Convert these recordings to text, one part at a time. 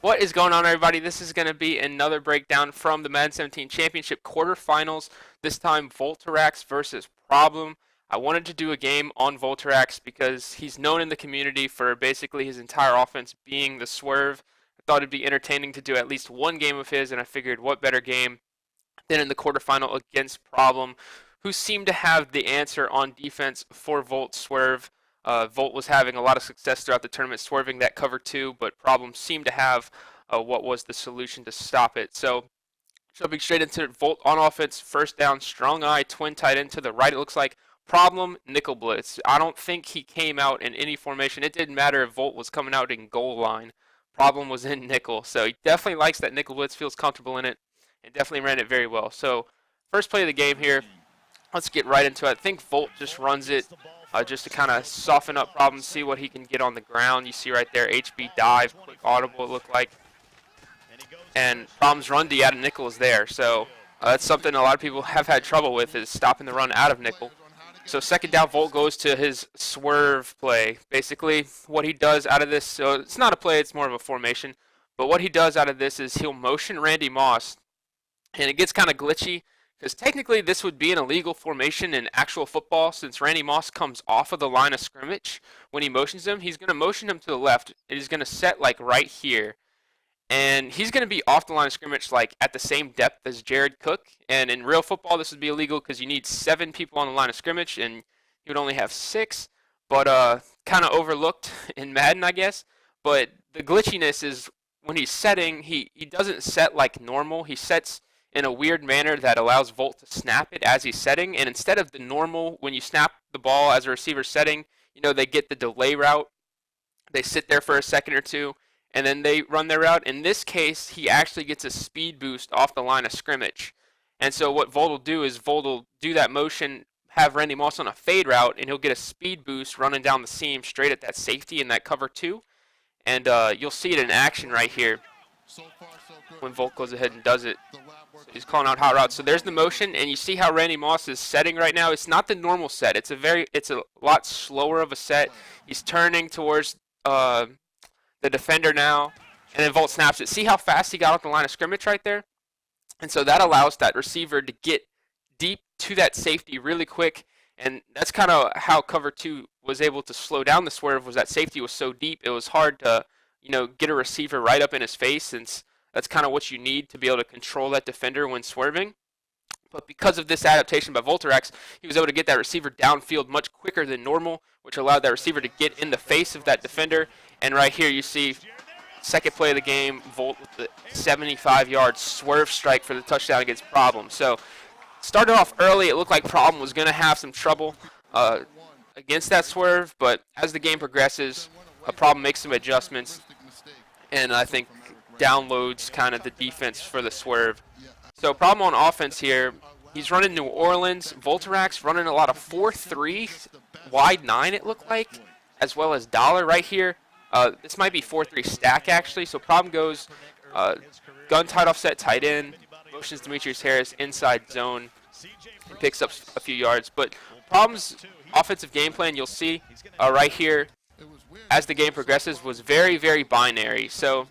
What is going on, everybody? This is going to be another breakdown from the Madden 17 Championship quarterfinals. This time, Volterax versus Problem. I wanted to do a game on Volterax because he's known in the community for basically his entire offense being the Swerve. I thought it'd be entertaining to do at least one game of his, and I figured what better game than in the quarterfinal against Problem, who seemed to have the answer on defense for Volt Swerve. Volt was having a lot of success throughout the tournament, swerving that cover two, but Problem seemed to have what was the solution to stop it. So, jumping straight into it, Volt on offense, first down, strong eye, twin tight end to the right, it looks like. Problem, nickel blitz. I don't think he came out in any formation. It didn't matter if Volt was coming out in goal line. Problem was in nickel. So he definitely likes that nickel blitz, feels comfortable in it, and definitely ran it very well. So, first play of the game here. Let's get right into it. I think Volt just runs it just to kind of soften up Problem, see what he can get on the ground. You see right there, HB dive, quick audible it looked like. And Problem's run D out of nickel is there. So that's something a lot of people have had trouble with, is stopping the run out of nickel. So second down, Volt goes to his swerve play. Basically, what he does out of this, so it's not a play, it's more of a formation. But what he does out of this is he'll motion Randy Moss, and it gets kind of glitchy, because technically this would be an illegal formation in actual football, since Randy Moss comes off of the line of scrimmage when he motions him. He's going to motion him to the left, and he's going to set like right here. And he's going to be off the line of scrimmage like at the same depth as Jared Cook. And in real football, this would be illegal because you need 7 people on the line of scrimmage, and he would only have 6. But kind of overlooked in Madden, I guess. But the glitchiness is when he's setting, he doesn't set like normal. He sets in a weird manner that allows Volt to snap it as he's setting. And instead of the normal, when you snap the ball as a receiver setting, you know, they get the delay route. They sit there for a second or two, and then they run their route. In this case, he actually gets a speed boost off the line of scrimmage. And so what Volt will do is Volt will do that motion, have Randy Moss on a fade route, and he'll get a speed boost running down the seam straight at that safety in that cover two. And you'll see it in action right here when Volt goes ahead and does it. So he's calling out hot routes. So there's the motion, and you see how Randy Moss is setting right now. It's not the normal set. It's a lot slower of a set. He's turning towards the defender now, and then Volt snaps it. See how fast he got off the line of scrimmage right there? And so that allows that receiver to get deep to that safety really quick, and that's kind of how cover two was able to slow down the swerve, was that safety was so deep it was hard to, you know, get a receiver right up in his face, since that's kind of what you need to be able to control that defender when swerving. But because of this adaptation by Volterax, he was able to get that receiver downfield much quicker than normal, which allowed that receiver to get in the face of that defender. And right here you see second play of the game, Volt with the 75-yard swerve strike for the touchdown against Problem. So started off early, it looked like Problem was going to have some trouble against that swerve, but as the game progresses, Problem makes some adjustments, and I think downloads kind of the defense for the swerve. So Problem on offense here, he's running New Orleans. Volterax running a lot of 4-3, wide 9 it looked like, as well as dollar right here. This might be 4-3 stack actually. So Problem goes gun tight offset tight end, motions Demetrius Harris inside zone, and picks up a few yards. But Problem's offensive game plan, you'll see right here as the game progresses, was very, very binary. So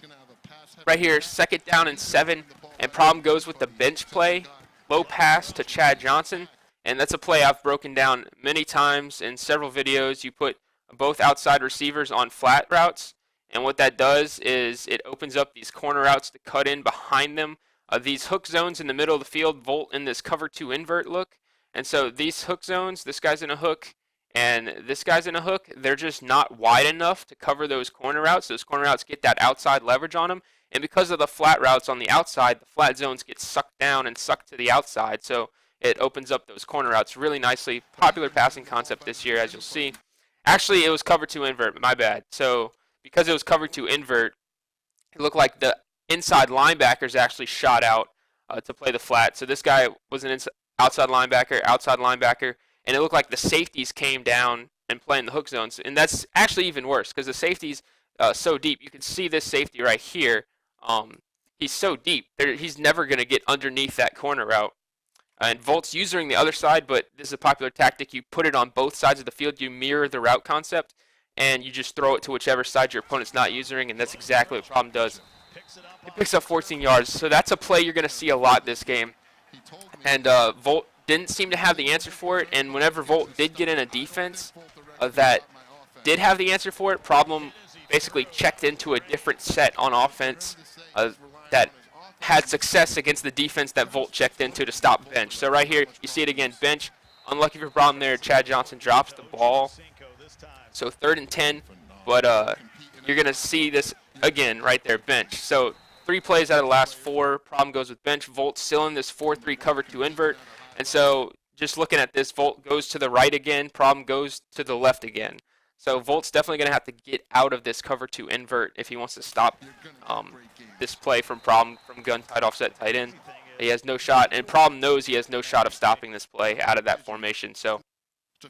right here, second down and 7, and Problem goes with the bench play, low pass to Chad Johnson, and that's a play I've broken down many times in several videos. You put both outside receivers on flat routes, and what that does is it opens up these corner routes to cut in behind them. These hook zones in the middle of the field, Volt in this cover 2 invert look, and so these hook zones, this guy's in a hook, and this guy's in a hook, they're just not wide enough to cover those corner routes. Those corner routes get that outside leverage on them. And because of the flat routes on the outside, the flat zones get sucked down and sucked to the outside. So it opens up those corner routes really nicely. Popular passing concept this year, as you'll see. Actually, it was cover 2 invert, my bad. So because it was cover 2 invert, it looked like the inside linebackers actually shot out to play the flat. So this guy was an outside linebacker, and it looked like the safeties came down and playing the hook zones. And that's actually even worse, because the safeties so deep. You can see this safety right here. He's so deep. He's never going to get underneath that corner route. And Volt's using the other side, but this is a popular tactic. You put it on both sides of the field. You mirror the route concept, and you just throw it to whichever side your opponent's not using, and that's exactly what Problem does. He picks up 14 yards. So that's a play you're going to see a lot this game. And Volt didn't seem to have the answer for it. And whenever Volt did get in a defense that did have the answer for it, Problem basically checked into a different set on offense that had success against the defense that Volt checked into to stop Bench. So right here, you see it again. Bench, unlucky for Problem there. Chad Johnson drops the ball. So 3rd and 10, but you're going to see this again right there, Bench. So 3 plays out of the last 4, Problem goes with Bench. Volt still in this 4-3 cover 2 invert. And so just looking at this, Volt goes to the right again, Problem goes to the left again. So Volt's definitely going to have to get out of this cover 2 invert if he wants to stop this play from Problem from gun tight offset tight end. He has no shot, and Problem knows he has no shot of stopping this play out of that formation. So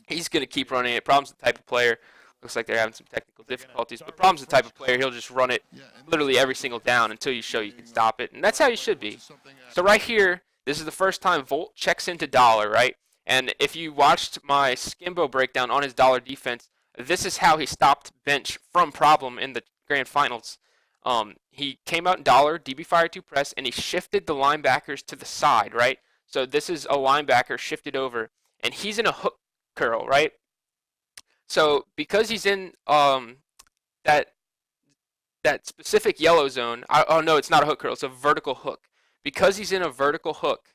he's going to keep running it. Problem's the type of player. Looks like they're having some technical difficulties, but Problem's the type of player, he'll just run it literally every single down until you show you can stop it, and that's how you should be. So right here, this is the first time Volt checks into dollar, right? And if you watched my Skimbo breakdown on his dollar defense, this is how he stopped Bench from Problem in the grand finals. He came out in dollar, DB fire 2 press, and he shifted the linebackers to the side, right? So this is a linebacker shifted over, and he's in a hook curl, right? So because he's in that specific yellow zone, oh no, it's not a hook curl, it's a vertical hook. Because he's in a vertical hook,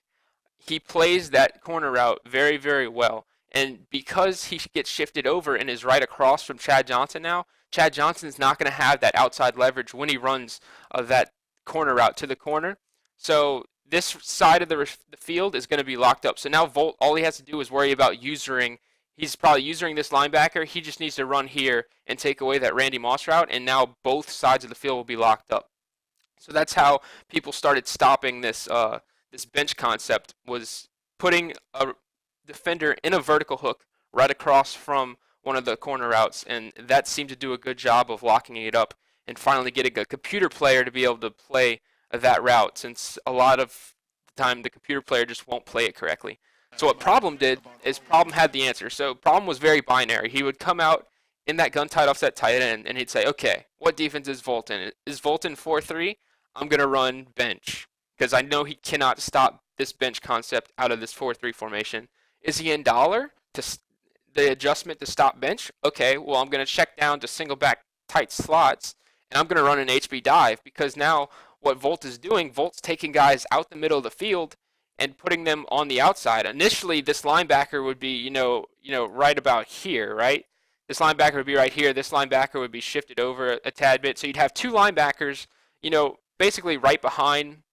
he plays that corner route very, very well. And because he gets shifted over and is right across from Chad Johnson now, Chad Johnson's not going to have that outside leverage when he runs that corner route to the corner. So this side of the field is going to be locked up. So now Volt, all he has to do is worry about usering. He's probably using this linebacker. He just needs to run here and take away that Randy Moss route, and now both sides of the field will be locked up. So that's how people started stopping this this bench concept, was putting a defender in a vertical hook right across from one of the corner routes, and that seemed to do a good job of locking it up and finally getting a computer player to be able to play that route, since a lot of the time the computer player just won't play it correctly. So what Problem did is Problem had the answer. So Problem was very binary. He would come out in that gun tight offset tight end and he'd say, okay, what defense is Volt in? Is Volt in 4-3? I'm going to run bench because I know he cannot stop this bench concept out of this 4-3 formation. Is he in dollar to the adjustment to stop bench? Okay, well, I'm going to check down to single back tight slots and I'm going to run an HB dive, because now what Volt is doing, Volt's taking guys out the middle of the field and putting them on the outside. Initially, this linebacker would be, right about here, right? This linebacker would be right here. This linebacker would be shifted over a tad bit. So you'd have 2 linebackers, basically right behind,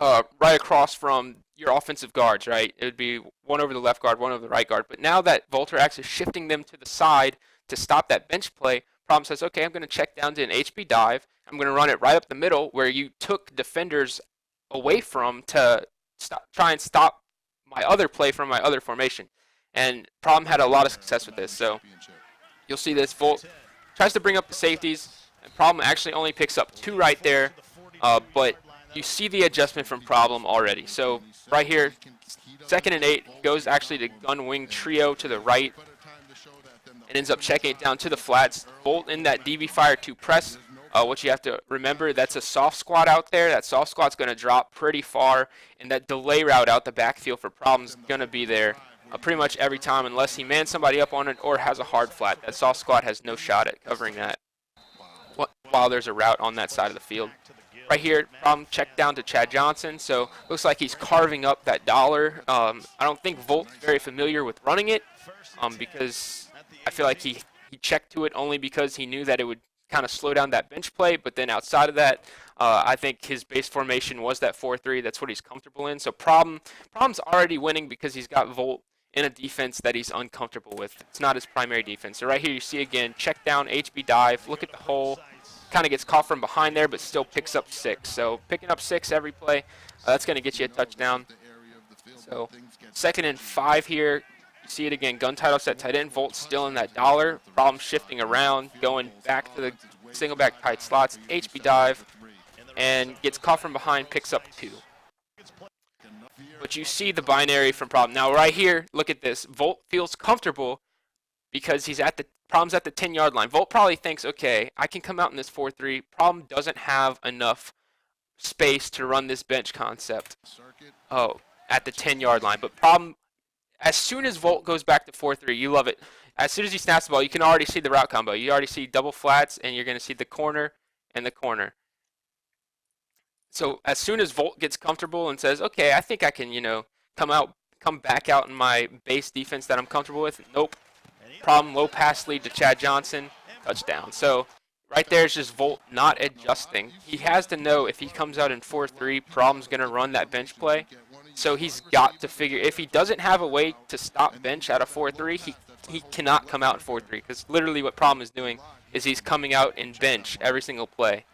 right across from your offensive guards, right? It would be one over the left guard, one over the right guard. But now that Volterax is shifting them to the side to stop that bench play, Problem says, okay, I'm going to check down to an HB dive. I'm going to run it right up the middle where you took defenders away from to try and stop my other play from my other formation. And Problem had a lot of success with this. So you'll see this. Volt tries to bring up the safeties, and Problem actually only picks up 2 right there. But you see the adjustment from Problem already. So right here, 2nd and 8, goes actually to gun wing trio to the right and ends up checking it down to the flats. Volt in that DB fire 2 press. What you have to remember, that's a soft squat out there. That soft squat's going to drop pretty far, and that delay route out the backfield for Problem's going to be there pretty much every time unless he mans somebody up on it or has a hard flat. That soft squat has no shot at covering that while there's a route on that side of the field. Right here, Problem checked down to Chad Johnson, so looks like he's carving up that dollar. I don't think Volt's very familiar with running it because I feel like he checked to it only because he knew that it would kind of slow down that bench play, but then outside of that, I think his base formation was that 4-3. That's what he's comfortable in. So Problem's already winning because he's got Volt in a defense that he's uncomfortable with. It's not his primary defense. So right here you see again, check down, HB dive, look at the hole, kind of gets caught from behind there, but still picks up 6. So picking up 6 every play, that's going to get you a touchdown. So 2nd and 5 here. You see it again, gun tight offset tight end. Volt still in that dollar. Problem shifting around, going back to the single back tight slots. HB dive, and gets caught from behind, picks up 2. But you see the binary from Problem. Now right here, look at this. Volt feels comfortable because he's at the Problem's at the 10-yard line. Volt probably thinks, okay, I can come out in this 4-3. Problem doesn't have enough space to run this bench concept. Oh, at the 10-yard line. But problem, as soon as Volt goes back to 4-3, you love it. As soon as he snaps the ball, you can already see the route combo. You already see double flats, and you're going to see the corner and the corner. So as soon as Volt gets comfortable and says, okay, I think I can, come back out in my base defense that I'm comfortable with. Nope. Problem, low pass lead to Chad Johnson. Touchdown. So right there is just Volt not adjusting. He has to know if he comes out in 4-3, Problem's going to run that bench play. So he's got to figure, if he doesn't have a way to stop bench at a 4-3, he cannot come out in 4-3, because literally what Problem is doing is he's coming out in bench every single play.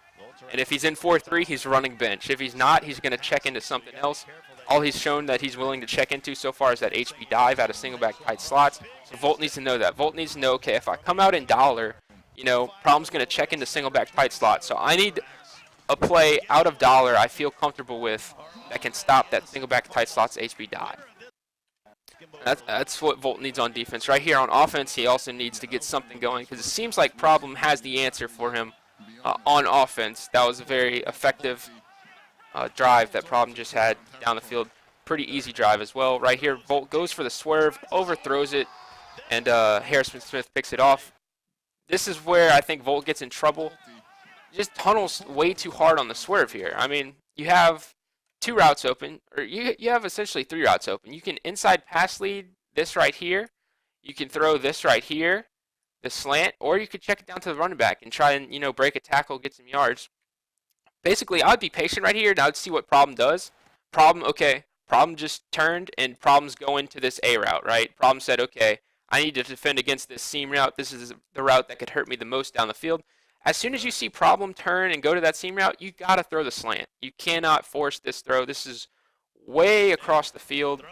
And if he's in 4-3, he's running bench. If he's not, he's going to check into something else. All he's shown that he's willing to check into so far is that HB dive out of single back tight slots. So Volt needs to know that. Volt needs to know, okay, if I come out in dollar, Problem's going to check into single back tight slot. So I need a play out of dollar I feel comfortable with that can stop that single back tight slots HB dive. That's what Volt needs on defense. Right here on offense, he also needs to get something going, because it seems like Problem has the answer for him on offense. That was a very effective drive that Problem just had down the field. Pretty easy drive as well. Right here, Volt goes for the swerve, overthrows it, and Harrison Smith picks it off. This is where I think Volt gets in trouble. Just tunnels way too hard on the swerve here. I mean, you have two routes open, or you have essentially three routes open. You can inside pass lead this right here. You can throw this right here, the slant, or you could check it down to the running back and try and, break a tackle, get some yards. Basically, I'd be patient right here, and I'd see what Problem does. Problem just turned, and Problem's going to this A route, right? Problem said, okay, I need to defend against this seam route. This is the route that could hurt me the most down the field. As soon as you see Problem turn and go to that seam route, you got to throw the slant. You cannot force this throw. This is way across the field.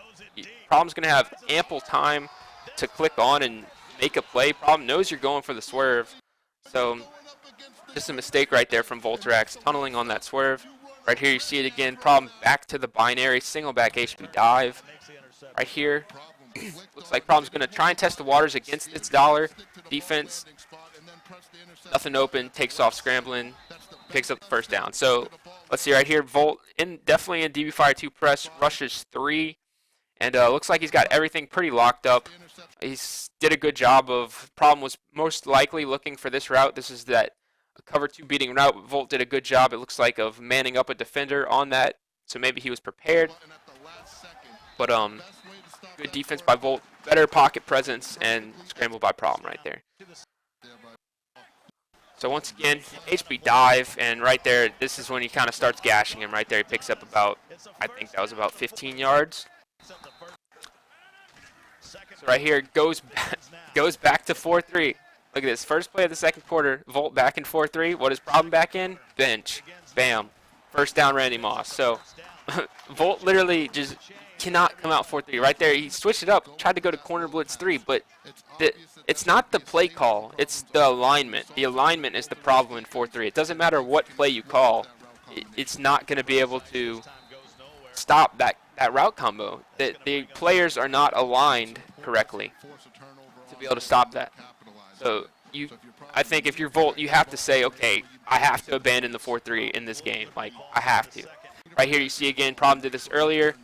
Problem's going to have ample time to click on and make a play. Problem knows you're going for the swerve. So just a mistake right there from Volterax, tunneling on that swerve. Right here you see it again. Problem back to the binary, single back HB dive. Right here. Looks like Problem's going to try and test the waters against its dollar defense. Nothing open, takes off scrambling, picks up the first down. So let's see right here. Volt definitely in DB Fire 2 press, rushes 3, and looks like he's got everything pretty locked up. He's did a good job of, Problem was most likely looking for this route. This is that cover 2 beating route. Volt did a good job, it looks like, of manning up a defender on that. So maybe he was prepared. But good defense by Volt, better pocket presence, and scramble by Problem right there. So once again, HB dive, and right there, this is when he kind of starts gashing him. Right there, he picks up about, I think that was about 15 yards. So right here, goes back to 4-3. Look at this, first play of the second quarter, Volt back in 4-3. What is Problem back in? Bench. Bam. First down, Randy Moss. So Volt literally just cannot come out 4-3. Right there, he switched it up, tried to go to corner blitz 3, but it's not the play call, it's the alignment. The alignment is the problem in 4-3. It doesn't matter what play you call, it's not going to be able to stop that route combo. The players are not aligned correctly to be able to stop that. So I think if you're Volt, you have to say, okay, I have to abandon the 4-3 in this game. Like, I have to. Right here you see again, Problem did this earlier.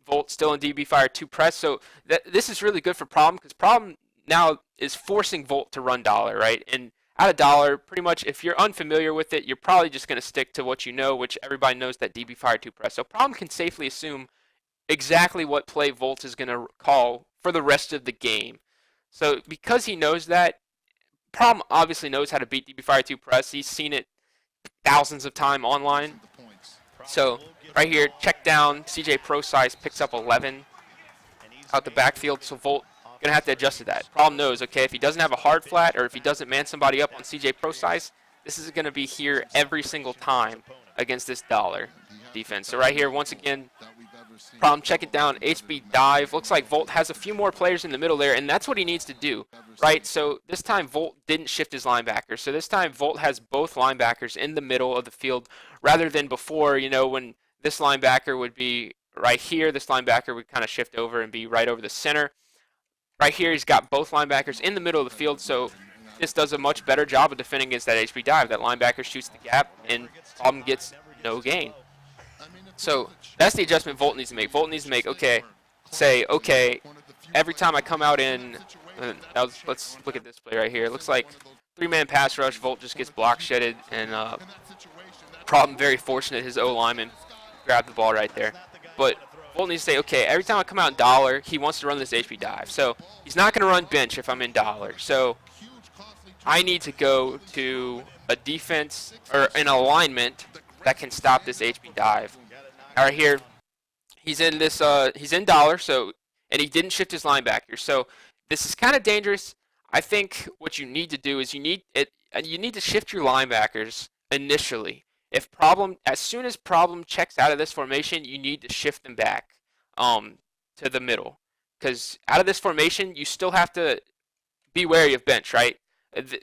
Volt still in DB Fire 2 press. So this is really good for Problem, because Problem now is forcing Volt to run dollar, right? And out of dollar, pretty much if you're unfamiliar with it, you're probably just going to stick to what you know, which everybody knows, that DB Fire 2 press. So Problem can safely assume exactly what play Volt is going to call for the rest of the game. So because he knows that, Problem obviously knows how to beat DB Fire 2 press. He's seen it thousands of times online. So right here, check down, CJ Pro Size picks up 11 out the backfield, so Volt going to have to adjust to that. Problem knows, okay, if he doesn't have a hard flat, or if he doesn't man somebody up on CJ Pro Size, this is going to be here every single time against this dollar defense. So right here, once again, Problem check it down, HB dive. Looks like Volt has a few more players in the middle there, and that's what he needs to do, right? So this time Volt didn't shift his linebacker. So this time Volt has both linebackers in the middle of the field, rather than before, when this linebacker would be right here, this linebacker would kind of shift over and be right over the center. Right here, he's got both linebackers in the middle of the field, so this does a much better job of defending against that HB dive. That linebacker shoots the gap, and Problem gets no gain. So that's the adjustment Volt needs to make. Volt needs to make, okay, say, okay, every time I come out in, let's look at this play right here. It looks like three-man pass rush, Volt just gets block shedded, and Problem very fortunate his O-lineman grabbed the ball right there. But Volt needs to say, okay, every time I come out in dollar, he wants to run this HP dive. So he's not going to run bench if I'm in dollar. So I need to go to a defense or an alignment that can stop this HP dive. All right, here he's in this. He's in dollar. So and he didn't shift his linebacker. So this is kind of dangerous. I think what you need to do is you need to shift your linebackers initially. As soon as Problem checks out of this formation, you need to shift them back to the middle. Because out of this formation, you still have to be wary of bench, right?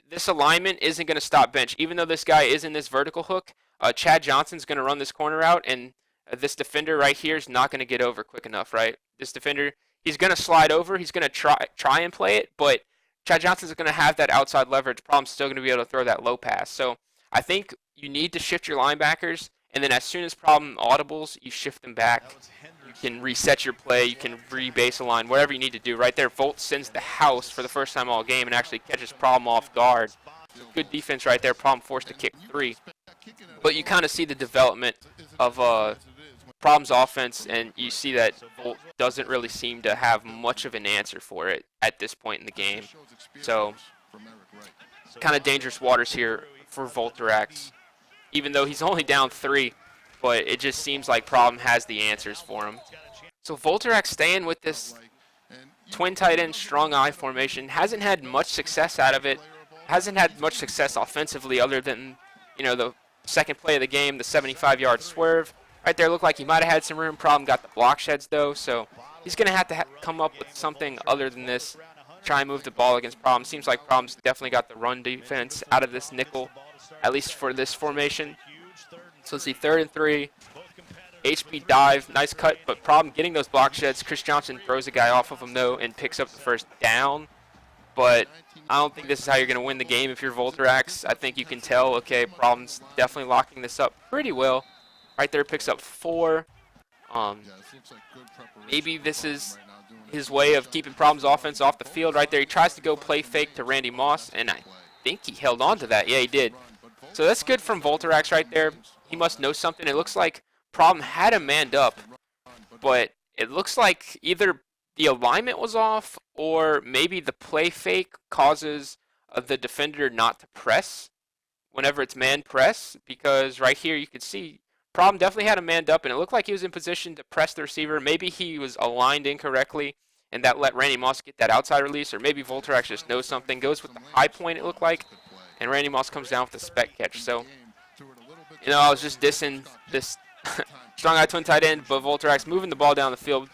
This alignment isn't going to stop bench. Even though this guy is in this vertical hook, Chad Johnson's going to run this corner out, and this defender right here is not going to get over quick enough, right? This defender, he's going to slide over. He's going to try and play it, but Chad Johnson's going to have that outside leverage. Problem's still going to be able to throw that low pass. So I think you need to shift your linebackers, and then as soon as Problem audibles, you shift them back. You can reset your play. You can rebase a line, whatever you need to do. Right there, Volt sends the house for the first time all game and actually catches Problem off guard. Good defense right there. Problem forced to kick 3. But you kind of see the development of Problem's offense, and you see that Volt doesn't really seem to have much of an answer for it at this point in the game. So kind of dangerous waters here for Volterax, even though he's only down 3, but it just seems like Problem has the answers for him. So Volterax staying with this twin tight end strong eye formation, hasn't had much success out of it, hasn't had much success offensively other than, the second play of the game, the 75-yard swerve. Right there looked like he might have had some room. Problem got the block sheds though, so he's going to have to come up with something other than this. Try and move the ball against Problem. Seems like Problem's definitely got the run defense out of this nickel, at least for this formation. So let's see, 3rd and 3. HP dive, nice cut, but Problem getting those block sheds. Chris Johnson throws a guy off of him though and picks up the first down. But I don't think this is how you're going to win the game if you're Volterax. I think you can tell, okay, Problem's definitely locking this up pretty well. Right there, picks up 4. Maybe this is his way of keeping Problem's offense off the field. Right there, he tries to go play fake to Randy Moss, and I think he held on to that. Yeah, he did. So that's good from Volterax right there. He must know something. It looks like Problem had him manned up, but it looks like either the alignment was off or maybe the play fake causes the defender not to press whenever it's man press, because right here you can see Problem definitely had him manned up, and it looked like he was in position to press the receiver. Maybe he was aligned incorrectly, and that let Randy Moss get that outside release, or maybe Volterax just knows something, goes with the high point, it looked like, and Randy Moss comes down with a spec catch. So, I was just dissing this strong eye twin tight end, but Volterax moving the ball down the field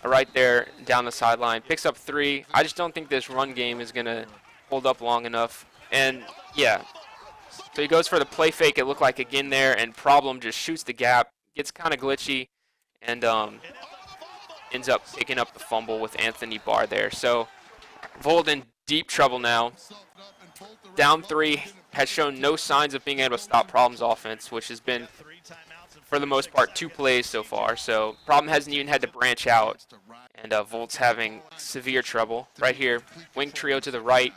right there down the sideline. Picks up 3. I just don't think this run game is going to hold up long enough. And, yeah. So he goes for the play fake, it looked like again there, and Problem just shoots the gap, gets kind of glitchy, and ends up picking up the fumble with Anthony Barr there. So Volt in deep trouble now. Down 3, has shown no signs of being able to stop Problem's offense, which has been, for the most part, 2 plays so far. So Problem hasn't even had to branch out, and Volt's having severe trouble. Right here, wing trio to the right.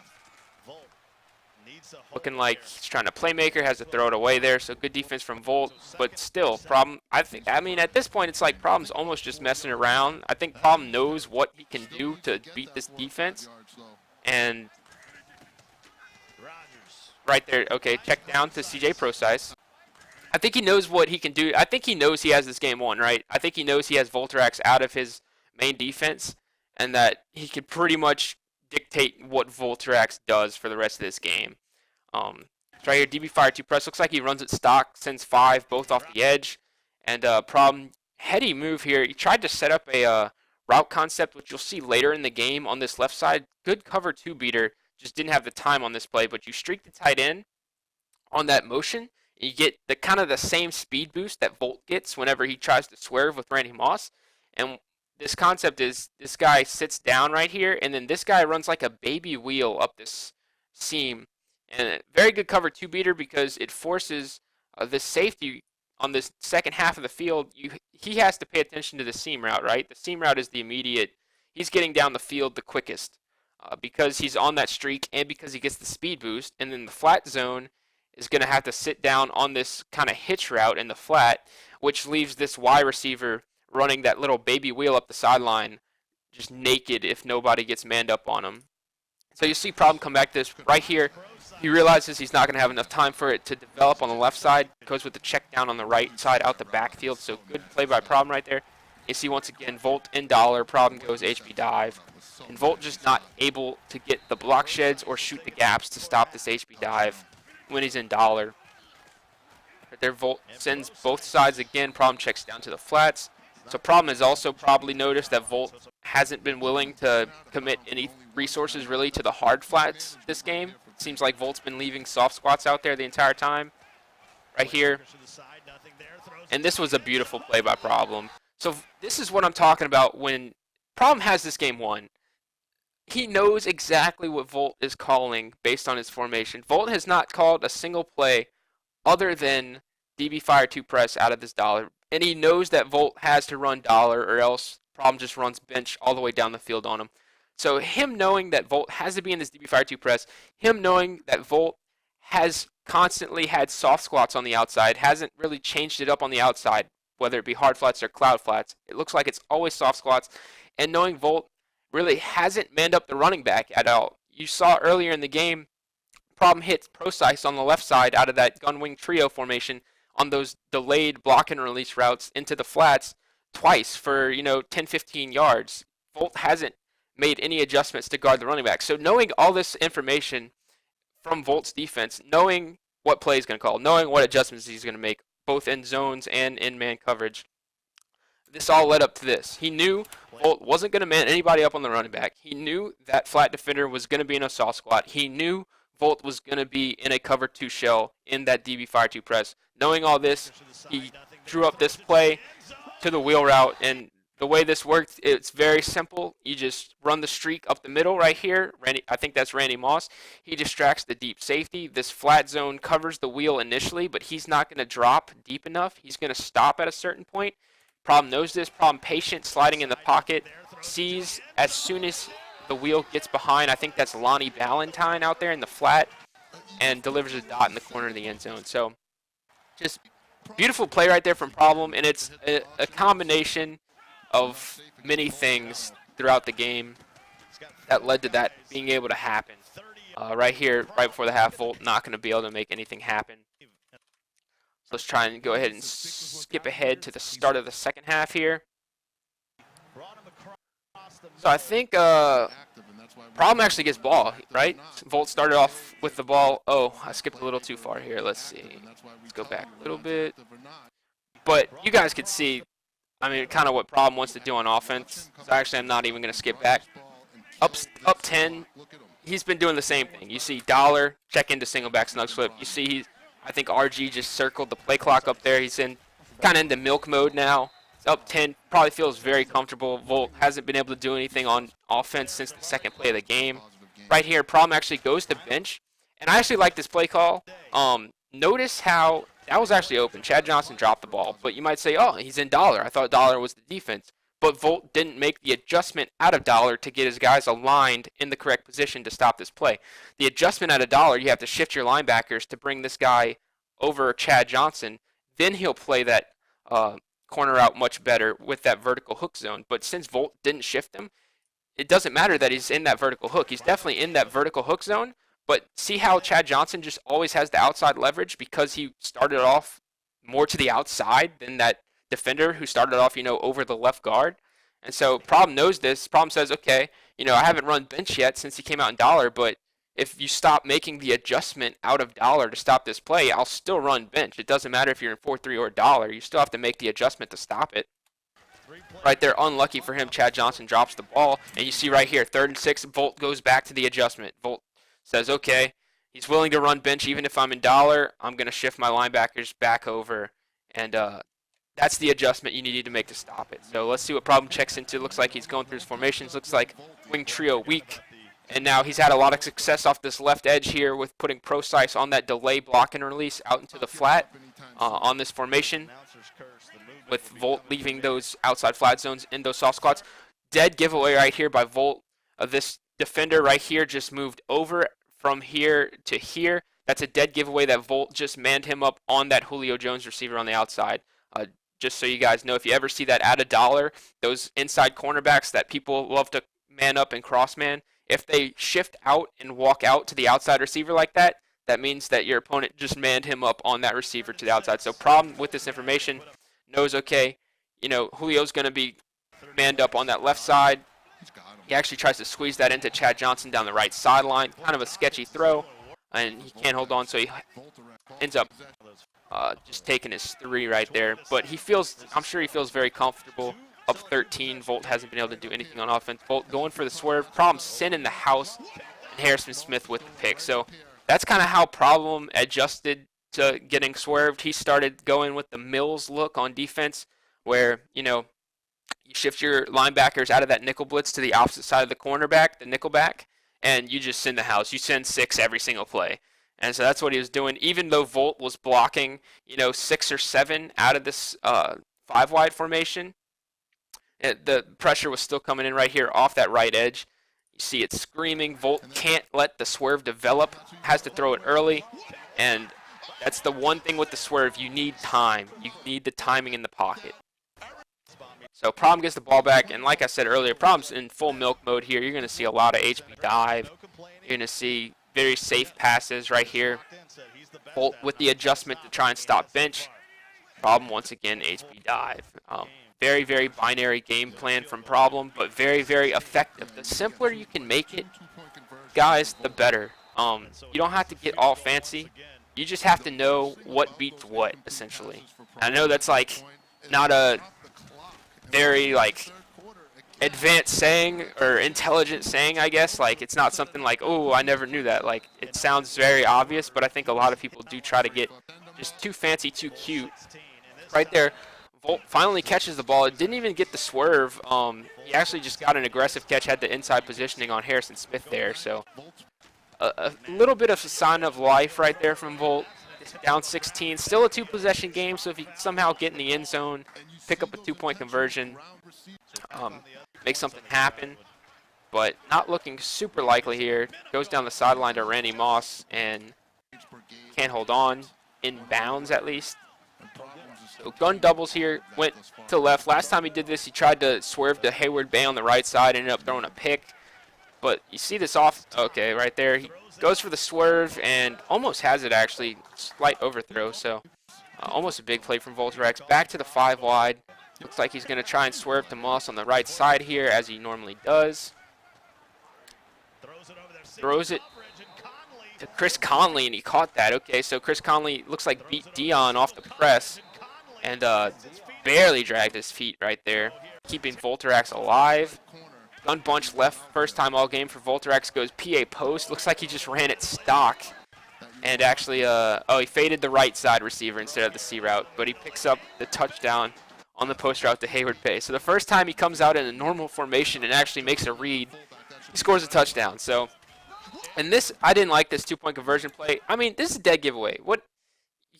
Looking like he's trying to playmaker, has to throw it away there. So good defense from Volt, but still, Problem, I mean, at this point, it's like Problem's almost just messing around. I think Problem knows what he can do to beat this defense. And right there, okay, check down to CJ Procise. I think he knows what he can do. I think he knows he has this game won, right? I think he knows he has Volterax out of his main defense, and that he can pretty much dictate what Volterax does for the rest of this game. Right here, DB fire 2 press. Looks like he runs it stock, sends 5, both off the edge. And Problem, heady move here. He tried to set up a route concept, which you'll see later in the game on this left side. Good cover 2 beater. Just didn't have the time on this play, but you streak the tight end on that motion. You get the kind of the same speed boost that Volt gets whenever he tries to swerve with Randy Moss. And this concept is this guy sits down right here, and then this guy runs like a baby wheel up this seam. And a very good cover 2 beater because it forces the safety on this second half of the field, he has to pay attention to the seam route, right? The seam route is the immediate. He's getting down the field the quickest because he's on that streak and because he gets the speed boost. And then the flat zone is going to have to sit down on this kind of hitch route in the flat, which leaves this Y receiver running that little baby wheel up the sideline just naked if nobody gets manned up on him. So you see Problem come back to this right here. He realizes he's not going to have enough time for it to develop on the left side. Goes with the check down on the right side out the backfield. So good play by Problem right there. You see once again Volt in dollar. Problem goes HB dive. And Volt just not able to get the block sheds or shoot the gaps to stop this HB dive when he's in dollar. Right there, Volt sends both sides again. Problem checks down to the flats. So Problem has also probably noticed that Volt hasn't been willing to commit any resources really to the hard flats this game. It seems like Volt's been leaving soft squats out there the entire time. Right here. And this was a beautiful play by Problem. So this is what I'm talking about when Problem has this game won. He knows exactly what Volt is calling based on his formation. Volt has not called a single play other than DB Fire 2 press out of this dollar. And he knows that Volt has to run dollar or else Problem just runs bench all the way down the field on him. So him knowing that Volt has to be in this DB Fire 2 press, him knowing that Volt has constantly had soft squats on the outside, hasn't really changed it up on the outside, whether it be hard flats or cloud flats. It looks like it's always soft squats. And knowing Volt really hasn't manned up the running back at all. You saw earlier in the game, Problem hits Precise on the left side out of that gun wing trio formation on those delayed block and release routes into the flats twice for 10-15 yards. Volt hasn't made any adjustments to guard the running back. So knowing all this information from Volt's defense, knowing what play he's going to call, knowing what adjustments he's going to make, both in zones and in man coverage, this all led up to this. He knew Volt wasn't going to man anybody up on the running back. He knew that flat defender was going to be in a soft squat. He knew Volt was going to be in a cover 2 shell in that DB Fire 2 press. Knowing all this, he drew up this play to the wheel route, and the way this worked, it's very simple. You just run the streak up the middle right here. I think that's Randy Moss. He distracts the deep safety. This flat zone covers the wheel initially, but he's not going to drop deep enough. He's going to stop at a certain point. Problem knows this. Problem patient, sliding in the pocket, sees as soon as the wheel gets behind, I think that's Lonnie Ballantyne out there in the flat, and delivers a dot in the corner of the end zone. So just beautiful play right there from Problem, and it's a combination of many things throughout the game that led to that being able to happen. Right here, right before the half, Volt not going to be able to make anything happen. So let's try and go ahead and skip ahead to the start of the second half here. So I think Problem actually gets ball, right? Volt started off with the ball. Oh, I skipped a little too far here. Let's see. Let's go back a little bit. But you guys could see, I mean, kind of what Problem wants to do on offense. So actually, I'm not even going to skip back. Up 10, he's been doing the same thing. You see dollar, check into single back snug flip. You see, I think RG just circled the play clock up there. He's in kind of into milk mode now. Up 10, probably feels very comfortable. Volt hasn't been able to do anything on offense since the second play of the game. Right here, Problem actually goes to bench. And I actually like this play call. Notice how that was actually open. Chad Johnson dropped the ball. But you might say, oh, he's in dollar. I thought dollar was the defense. But Volt didn't make the adjustment out of dollar to get his guys aligned in the correct position to stop this play. The adjustment out of dollar, you have to shift your linebackers to bring this guy over Chad Johnson. Then he'll play that corner out much better with that vertical hook zone. But since Volt didn't shift him, it doesn't matter that he's in that vertical hook. He's definitely in that vertical hook zone. But see how Chad Johnson just always has the outside leverage because he started off more to the outside than that defender who started off, over the left guard. And so Problem knows this. Problem says, okay, I haven't run bench yet since he came out in dollar, but if you stop making the adjustment out of dollar to stop this play, I'll still run bench. It doesn't matter if you're in 4-3 or dollar. You still have to make the adjustment to stop it. Right there, unlucky for him, Chad Johnson drops the ball. And you see right here, 3rd and 6, Volt goes back to the adjustment. Volt says, okay, he's willing to run bench even if I'm in dollar. I'm going to shift my linebackers back over. And that's the adjustment you needed to make to stop it. So let's see what Problem checks into. Looks like he's going through his formations. Looks like wing trio weak. And now he's had a lot of success off this left edge here with putting Precise on that delay block and release out into the flat. on this formation, with Volt leaving those outside flat zones in those soft squats. Dead giveaway right here by Volt. This defender right here just moved over from here to here. That's a dead giveaway that Volt just manned him up on that Julio Jones receiver on the outside. Just so you guys know, if you ever see that at $1, those inside cornerbacks that people love to man up and cross man, if they shift out and walk out to the outside receiver like that, that means that your opponent just manned him up on that receiver to the outside. So problem with this information, knows, okay, Julio's going to be manned up on that left side. He actually tries to squeeze that into Chad Johnson down the right sideline. Kind of a sketchy throw, and he can't hold on, so he ends up just taking his 3 right there. But I'm sure he feels very comfortable. Up 13, Volt hasn't been able to do anything on offense. Volt going for the swerve. Problem sending the house, and Harrison Smith with the pick. So that's kind of how Problem adjusted to getting swerved. He started going with the Mills look on defense, where, you shift your linebackers out of that nickel blitz to the opposite side of the cornerback, the nickel back, and you just send the house. You send 6 every single play. And so that's what he was doing. Even though Volt was blocking, 6 or 7 out of this 5-wide formation, the pressure was still coming in right here off that right edge. You see it screaming. Volt can't let the swerve develop, has to throw it early, and that's the one thing with the swerve. You need time. You need the timing in the pocket. So Problem gets the ball back, and like I said earlier, Problem's in full milk mode here. You're going to see a lot of HB dive. You're going to see very safe passes right here. Volt with the adjustment to try and stop bench. Problem once again, HB dive. Very, very binary game plan from Problem, but very, very effective. The simpler you can make it, guys, the better. You don't have to get all fancy. You just have to know what beats what, essentially. I know that's not a very advanced saying or intelligent saying, I guess. It's not something like, oh, I never knew that. It sounds very obvious, but I think a lot of people do try to get just too fancy, too cute. Right there, Volt finally catches the ball. It didn't even get the swerve. He actually just got an aggressive catch, had the inside positioning on Harrison Smith there. So a little bit of a sign of life right there from Volt. Down 16, still a 2-possession game, so if you can somehow get in the end zone, pick up a 2-point conversion, make something happen, but not looking super likely here. Goes down the sideline to Randy Moss and can't hold on, in bounds at least. So gun doubles here, went to left. Last time he did this, he tried to swerve to Hayward Bay on the right side, ended up throwing a pick. But you see this okay, right there. He goes for the swerve and almost has it, actually. Slight overthrow, so almost a big play from Volterax. Back to the 5-wide. Looks like he's going to try and swerve to Moss on the right side here, as he normally does. Throws it to Chris Conley, and he caught that. Okay, so Chris Conley looks like beat Dion off the press and barely dragged his feet right there, keeping Volterax alive. Gun bunch left, first time all game for Volterax, goes PA post. Looks like he just ran it stock. And actually, he faded the right side receiver instead of the C route, but he picks up the touchdown on the post route to Hayward Bay. So the first time he comes out in a normal formation and actually makes a read, he scores a touchdown. So, and this, I didn't like this 2-point conversion play. I mean, this is a dead giveaway. You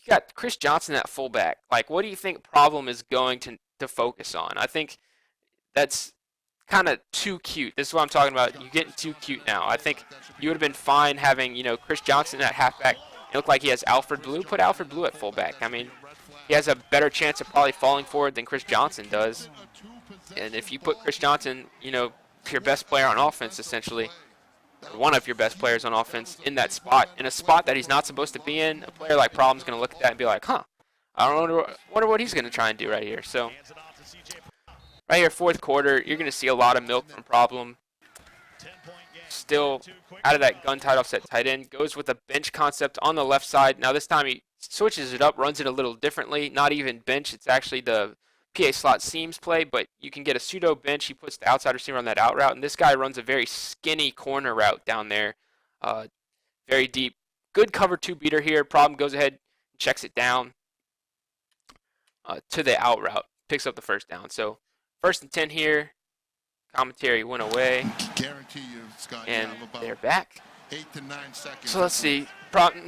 got Chris Johnson at fullback. What do you think Problem is going to focus on? I think that's kind of too cute. This is what I'm talking about. You're getting too cute now. I think you would have been fine having, Chris Johnson at halfback. It looked like he has Alfred Blue. Put Alfred Blue at fullback. I mean, he has a better chance of probably falling forward than Chris Johnson does. And if you put Chris Johnson, your best player on offense, essentially, or one of your best players on offense, in that spot, in a spot that he's not supposed to be in, a player like Problem's going to look at that and be like, huh, I wonder what he's going to try and do right here. So right here, 4th quarter, you're going to see a lot of milk from Problem. Still out of that gun tight offset tight end. Goes with a bench concept on the left side. Now this time he switches it up, runs it a little differently. Not even bench. It's actually the PA slot seams play, but you can get a pseudo bench. He puts the outside receiver on that out route, and this guy runs a very skinny corner route down there. Very deep. Good cover 2 beater here. Problem goes ahead, checks it down to the out route. Picks up the first down. So 1st and 10 here. Commentary went away. And they're back. 8 to 9 seconds. So let's see.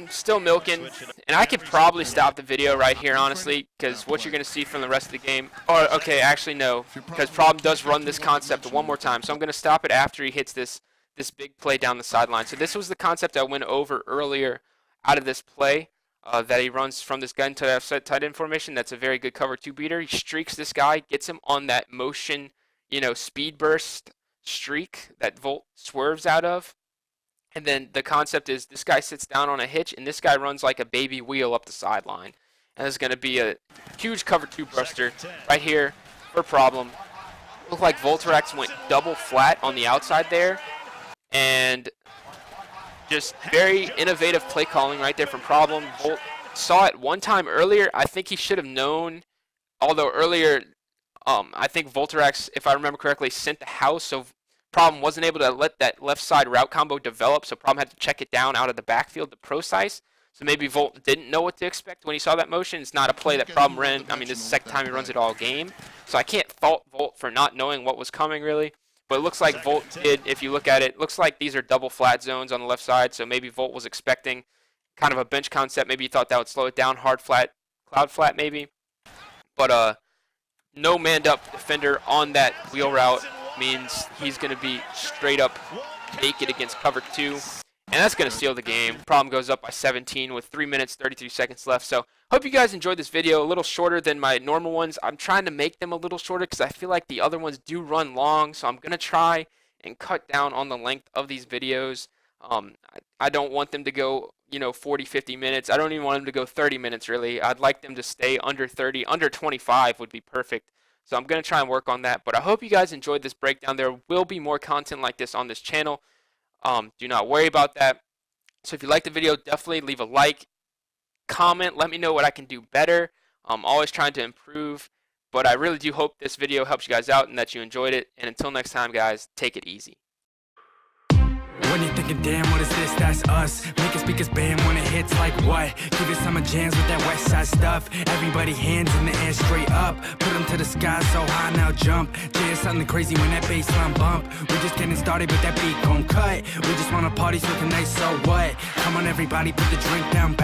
Still milking, and I could probably stop the video right here, honestly, because what you're going to see from the rest of the game. Or okay, actually no, because Problem does run this concept one more time. So I'm going to stop it after he hits this big play down the sideline. So this was the concept I went over earlier out of this play that he runs from this gun to offset tight end formation. That's a very good cover two beater. He streaks this guy, gets him on that motion, speed burst streak that Volt swerves out of. And then the concept is this guy sits down on a hitch, and this guy runs like a baby wheel up the sideline. And there's going to be a huge cover two buster right here for Problem. Looked like Volterax went double flat on the outside there. And just very innovative play calling right there from Problem. Volt saw it one time earlier. I think he should have known, although earlier I think Volterax, if I remember correctly, sent the house, so Problem wasn't able to let that left side route combo develop, so Problem had to check it down out of the backfield to precise. So maybe Volt didn't know what to expect when he saw that motion. It's not a play that Problem ran. I mean, this is the second time he runs it all game. So I can't fault Volt for not knowing what was coming, really. But it looks like Volt did, if you look at it, looks like these are double flat zones on the left side, so maybe Volt was expecting kind of a bench concept. Maybe he thought that would slow it down, hard flat, cloud flat maybe. But no manned up defender on that wheel route means he's going to be straight up naked against cover two, and that's going to seal the game. Problem goes up by 17 with 3 minutes 33 seconds left. So hope you guys enjoyed this video. A little shorter than my normal ones. I'm trying to make them a little shorter because I feel like the other ones do run long, so I'm going to try and cut down on the length of these videos. I don't want them to go 40, 50 minutes. I don't even want them to go 30 minutes, really. I'd like them to stay under 30. Under 25 would be perfect. So I'm going to try and work on that. But I hope you guys enjoyed this breakdown. There will be more content like this on this channel. Do not worry about that. So if you liked the video, definitely leave a like, comment, let me know what I can do better. I'm always trying to improve. But I really do hope this video helps you guys out and that you enjoyed it. And until next time, guys, take it easy. When you're thinking, damn, what is this? That's us. Make us speakers band when it hits like what? Give it summer jams with that west side stuff. Everybody hands in the air straight up. Put them to the sky so high, now jump. There's something crazy when that bassline bump. We just getting started, but that beat gon' cut. We just wanna party, so looking nice, so what? Come on, everybody, put the drink down back.